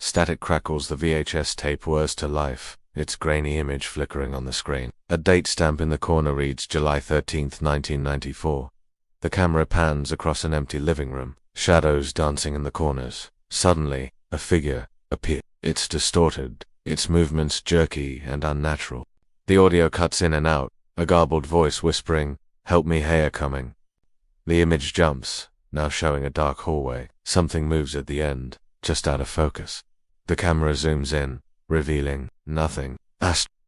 Static crackles the VHS tape whirs to life, its grainy image flickering on the screen. A date stamp in the corner reads July 13th, 1994. The camera pans across an empty living room, shadows dancing in the corners. Suddenly, a figure appears. It's distorted, its movements jerky and unnatural. The audio cuts in and out, a garbled voice whispering, "Help me, hair coming." The image jumps, now showing a dark hallway. Something moves at the end, just out of focus. The camera zooms in, revealing nothing.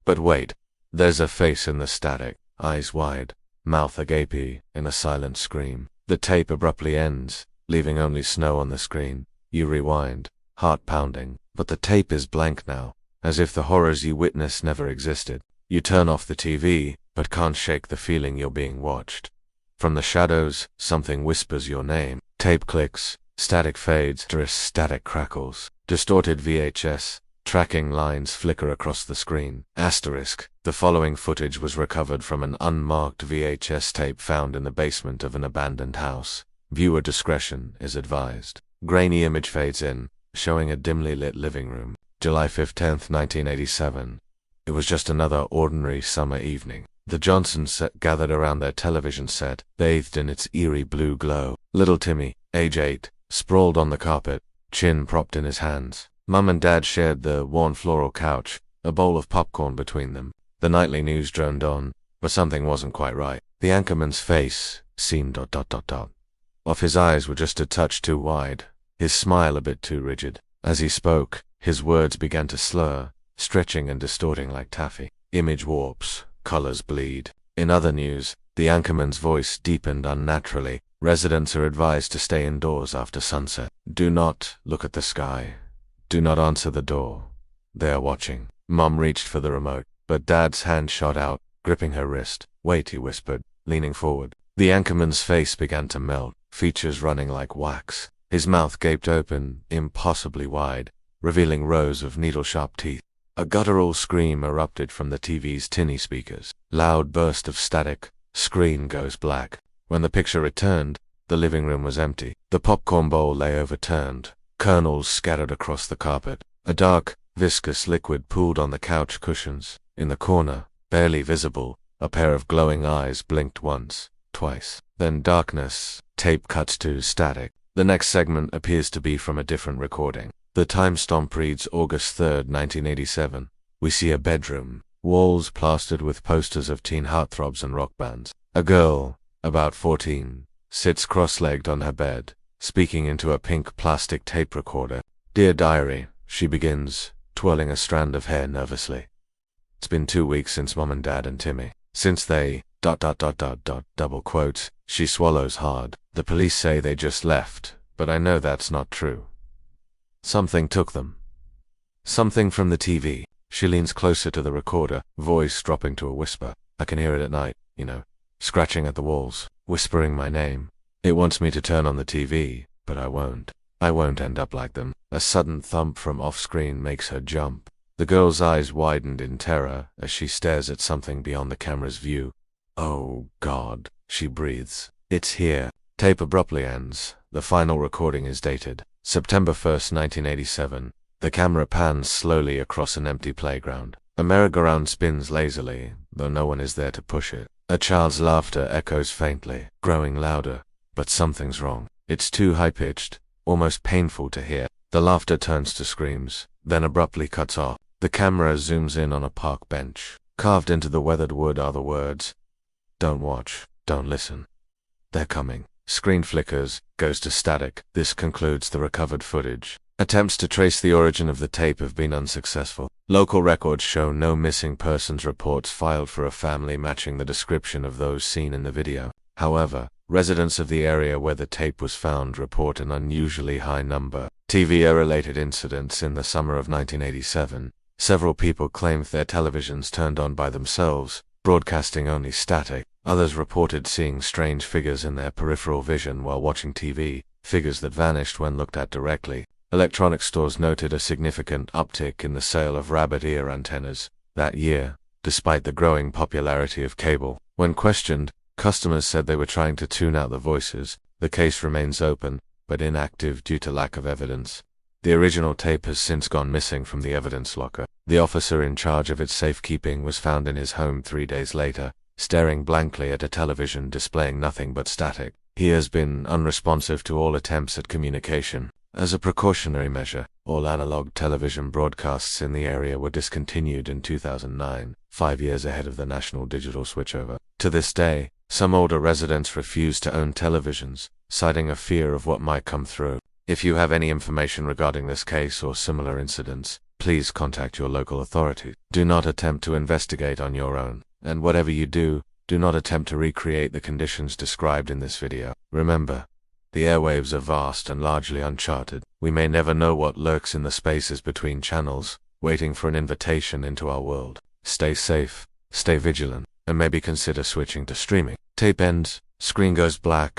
But wait, there's a face in the static, eyes wide, mouth agape in a silent scream. The tape abruptly ends, leaving only snow on the screen. You rewind, heart pounding, but the tape is blank now, as if the horrors you witnessed never existed. You turn off the TV, but can't shake the feeling you're being watched. From the shadows, something whispers your name. Tape clicks, static fades, static crackles. Distorted VHS tracking lines flicker across the screen. Asterisk. The following footage was recovered from an unmarked VHS tape found in the basement of an abandoned house. Viewer discretion is advised. Grainy image fades in, showing a dimly lit living room. July 15th, 1987. It was just another ordinary summer evening. The Johnsons gathered around their television set, bathed in its eerie blue glow. Little Timmy, age 8, sprawled on the carpet, chin propped in his hands. Mum and Dad shared the worn floral couch, a bowl of popcorn between them. The nightly news droned on, but something wasn't quite right. The anchorman's face seemed ... Off his eyes were just a touch too wide, his smile a bit too rigid. As he spoke, his words began to slur, stretching and distorting like taffy. Image warps, colors bleed. In other news, the anchorman's voice deepened unnaturally. Residents are advised to stay indoors after sunset. Do not look at the sky. Do not answer the door. They are watching. Mom reached for the remote, but Dad's hand shot out, gripping her wrist. Wait, he whispered, leaning forward. The anchorman's face began to melt, features running like wax. His mouth gaped open, impossibly wide, revealing rows of needle-sharp teeth. A guttural scream erupted from the TV's tinny speakers. Loud burst of static. Screen goes black. When the picture returned, the living room was empty. The popcorn bowl lay overturned, kernels scattered across the carpet. A dark, viscous liquid pooled on the couch cushions. In the corner, barely visible, a pair of glowing eyes blinked once, twice. Then darkness. Tape cuts to static. The next segment appears to be from a different recording. The timestamp reads August 3rd, 1987. We see a bedroom, walls plastered with posters of teen heartthrobs and rock bands. A girl, about 14, sits cross-legged on her bed, speaking into a pink plastic tape recorder. Dear Diary, she begins, twirling a strand of hair nervously. It's been 2 weeks since Mom and Dad and Timmy. Since they... double quotes. She swallows hard. The police say they just left, but I know that's not true. Something took them. Something from the TV. She leans closer to the recorder, voice dropping to a whisper. I can hear it at night, scratching at the walls, whispering my name. It wants me to turn on the TV, but I won't. I won't end up like them. A sudden thump from off-screen makes her jump. The girl's eyes widened in terror as she stares at something beyond the camera's view. Oh, God, she breathes. It's here. Tape abruptly ends. The final recording is dated September 1st, 1987. The camera pans slowly across an empty playground. A merry-go-round spins lazily, though no one is there to push it. A child's laughter echoes faintly, growing louder, but something's wrong. It's too high-pitched, almost painful to hear. The laughter turns to screams, then abruptly cuts off. The camera zooms in on a park bench. Carved into the weathered wood are the words, "Don't watch, don't listen. They're coming." Screen flickers, goes to static. This concludes the recovered footage. Attempts to trace the origin of the tape have been unsuccessful. Local records show no missing persons reports filed for a family matching the description of those seen in the video. However, residents of the area where the tape was found report an unusually high number. TVA-related incidents in the summer of 1987. Several people claimed their televisions turned on by themselves, broadcasting only static. Others reported seeing strange figures in their peripheral vision while watching TV, figures that vanished when looked at directly. Electronics stores noted a significant uptick in the sale of rabbit ear antennas that year, despite the growing popularity of cable. When questioned, customers said they were trying to tune out the voices. The case remains open, but inactive due to lack of evidence. The original tape has since gone missing from the evidence locker. The officer in charge of its safekeeping was found in his home 3 days later, staring blankly at a television displaying nothing but static. He has been unresponsive to all attempts at communication. As a precautionary measure, all analog television broadcasts in the area were discontinued in 2009, 5 years ahead of the national digital switchover. To this day, some older residents refuse to own televisions, citing a fear of what might come through. If you have any information regarding this case or similar incidents, please contact your local authorities. Do not attempt to investigate on your own, and whatever you do, do not attempt to recreate the conditions described in this video. Remember, the airwaves are vast and largely uncharted. We may never know what lurks in the spaces between channels, waiting for an invitation into our world. Stay safe, stay vigilant, and maybe consider switching to streaming. Tape ends, screen goes black,